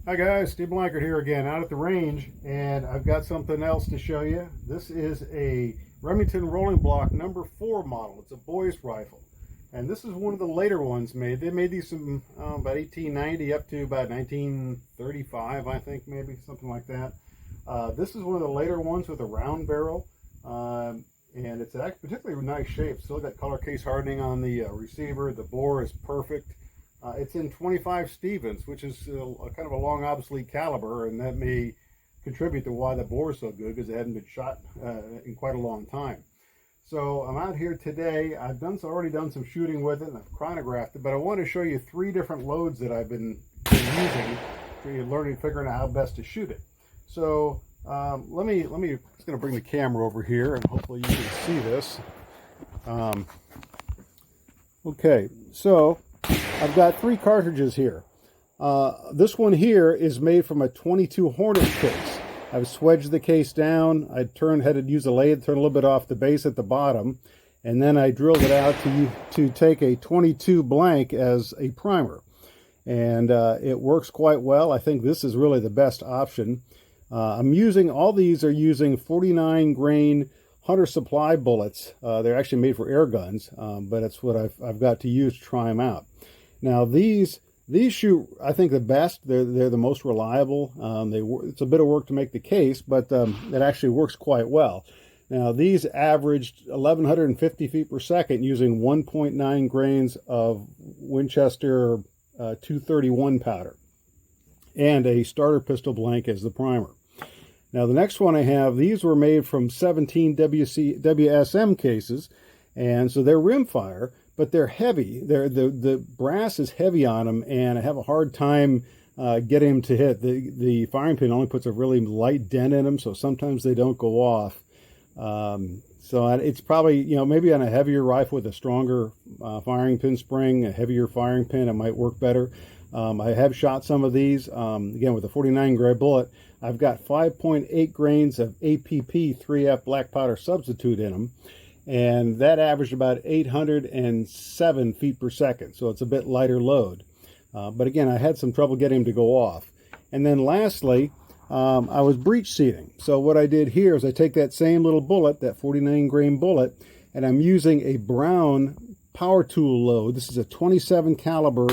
Hi guys, Steve Blankard here again out at the range, and I've got something else to show you. This is a Remington rolling block number 4 model. It's a boy's rifle, and this is one of the later ones made. They made these from about 1890 up to about 1935, I think, maybe something like that. This is one of the later ones with a round barrel, and it's actually particularly nice shape. Still got color case hardening on the receiver. The bore is perfect. It's in 25 Stevens, which is kind of a long obsolete caliber, and that may contribute to why the bore is so good, because it hadn't been shot in quite a long time. So I'm out here today. I've already done some shooting with it, and I've chronographed it, but I want to show you 3 different loads that I've been using for figuring out how best to shoot it. So let me just going to bring the camera over here, and hopefully you can see this. Okay, so I've got 3 cartridges here. This one here is made from a 22 Hornet case. I've swedged the case down. I had to use a lathe, turn a little bit off the base at the bottom, and then I drilled it out to take a 22 blank as a primer. And it works quite well. I think this is really the best option. All these are using 49 grain Hunter Supply bullets. They're actually made for air guns, but it's what I've got to use to try them out. Now these shoot, I think, the best. They're the most reliable. It's a bit of work to make the case, but it actually works quite well. Now these averaged 1,150 feet per second using 1.9 grains of Winchester 231 powder and a starter pistol blank as the primer. Now the next one I have, these were made from 17 WSM cases, and so they're rimfire, but they're heavy. The brass is heavy on them, and I have a hard time getting them to hit. The firing pin only puts a really light dent in them, so sometimes they don't go off. So it's probably, maybe on a heavier rifle with a stronger firing pin spring, a heavier firing pin, it might work better. I have shot some of these, again, with a 49 grain bullet. I've got 5.8 grains of APP 3F black powder substitute in them, and that averaged about 807 feet per second, so it's a bit lighter load. But again, I had some trouble getting them to go off. And then lastly, I was breech seating. So what I did here is I take that same little bullet, that 49 grain bullet, and I'm using a brown power tool load. This is a 27 caliber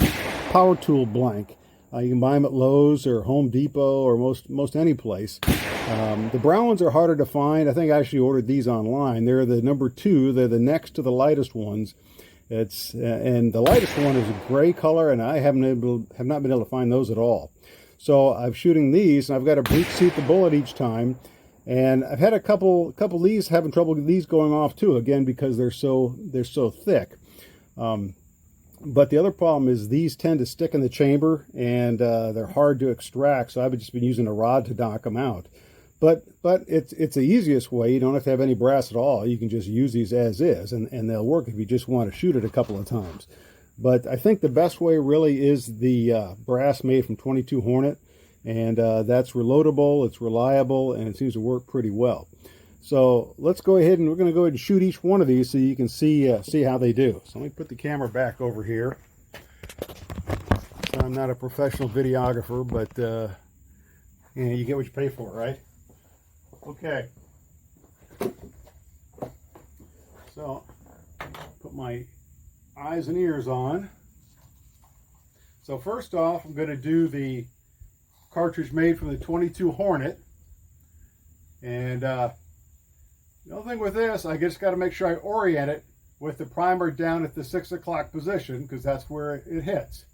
power tool blank. You can buy them at Lowe's or Home Depot or most any place. The brown ones are harder to find. I think I actually ordered these online. They're the number 2. They're the next to the lightest ones. And the lightest one is a gray color, and I have not been able to find those at all. So I'm shooting these, and I've got to breech seat the bullet each time. And I've had a couple of these having trouble with these going off too, again, because they're so thick. But the other problem is these tend to stick in the chamber, and they're hard to extract, so I've just been using a rod to knock them out. But it's the easiest way. You don't have to have any brass at all. You can just use these as is, and they'll work if you just want to shoot it a couple of times. But I think the best way really is the brass made from 22 Hornet, and that's reloadable, it's reliable, and it seems to work pretty well. So let's go ahead, and we're going to go ahead and shoot each one of these so you can see how they do. So let me put the camera back over here. So I'm not a professional videographer, but you get what you pay for, right? Okay. So put my eyes and ears on. So first off, I'm going to do the cartridge made from the 22 Hornet, and the only thing with this, I just got to make sure I orient it with the primer down at the 6 o'clock position, because that's where it hits.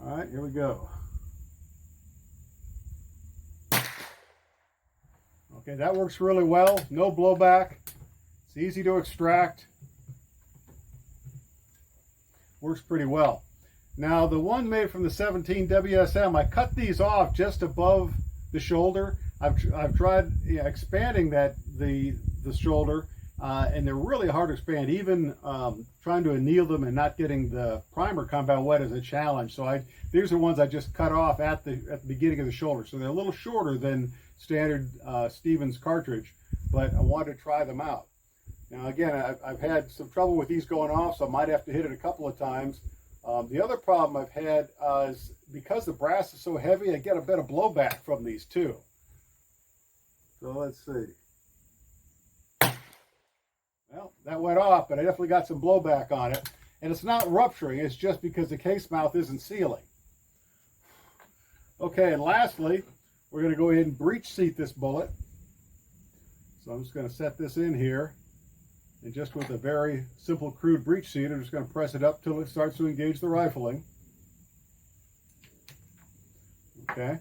All right, here we go. Okay, that works really well. No blowback. It's easy to extract. Works pretty well. Now the one made from the 17 WSM, I cut these off just above the shoulder. I've tried expanding the shoulder, and they're really hard to expand. Even trying to anneal them and not getting the primer compound wet is a challenge. So these are ones I just cut off at the beginning of the shoulder. So they're a little shorter than standard Stevens cartridge, but I wanted to try them out. Now again, I've had some trouble with these going off, so I might have to hit it a couple of times. The other problem I've had is because the brass is so heavy, I get a bit of blowback from these too. So let's see. Well, that went off, but I definitely got some blowback on it. And it's not rupturing, it's just because the case mouth isn't sealing. Okay, and lastly, we're going to go ahead and breech seat this bullet. So I'm just going to set this in here. And just with a very simple, crude breech seat, I'm just going to press it up till it starts to engage the rifling. Okay.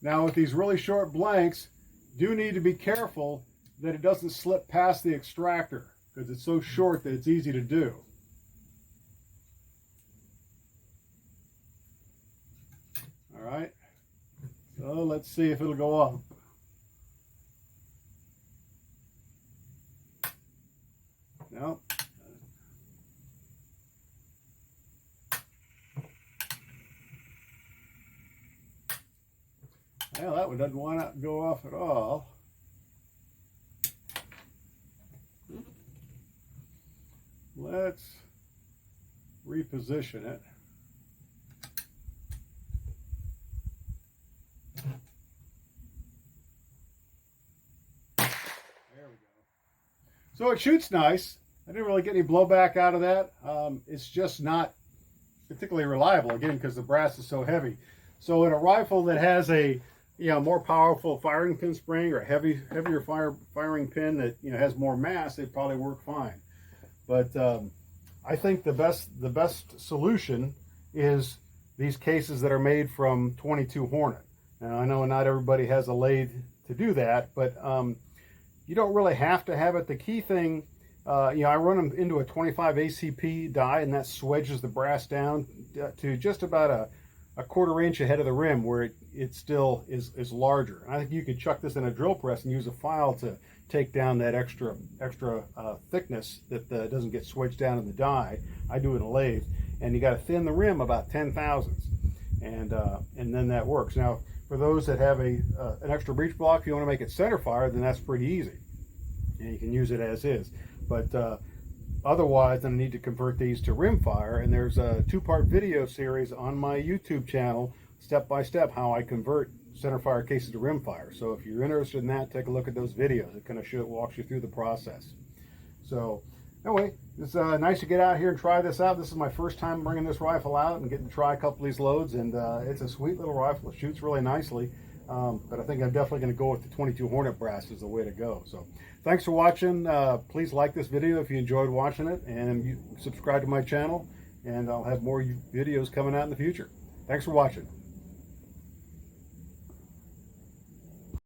Now with these really short blanks, do need to be careful that it doesn't slip past the extractor, because it's so short that it's easy to do. All right, so let's see if it'll go off. No. Well, that one doesn't want to go off at all. Let's reposition it. There we go. So it shoots nice. I didn't really get any blowback out of that. It's just not particularly reliable, again, because the brass is so heavy. So in a rifle that has a more powerful firing pin spring or a heavier firing pin that has more mass, it probably work fine. But I think the best solution is these cases that are made from 22 Hornet. Now I know not everybody has a lathe to do that, but you don't really have to have it. The key thing, I run them into a 25 ACP die, and that swedges the brass down to just about a quarter inch ahead of the rim, where it still is larger. And I think you could chuck this in a drill press and use a file to take down that extra thickness that doesn't get swedged down in the die. I do it in a lathe, and you got to thin the rim about 10 thousandths, and then that works. Now, for those that have an extra breech block, if you want to make it center fire, then that's pretty easy, and you can use it as is. But otherwise, then I need to convert these to rimfire, and there's a two-part video series on my YouTube channel, step by step, how I convert centerfire cases to rimfire. So if you're interested in that, take a look at those videos. It kind of walks you through the process. So anyway, it's nice to get out here and try this out. This is my first time bringing this rifle out and getting to try a couple of these loads, and it's a sweet little rifle. It shoots really nicely. But I think I'm definitely going to go with the 22 Hornet brass as the way to go. So thanks for watching. Please like this video if you enjoyed watching it, and you subscribe to my channel, and I'll have more videos coming out in the future. Thanks for watching.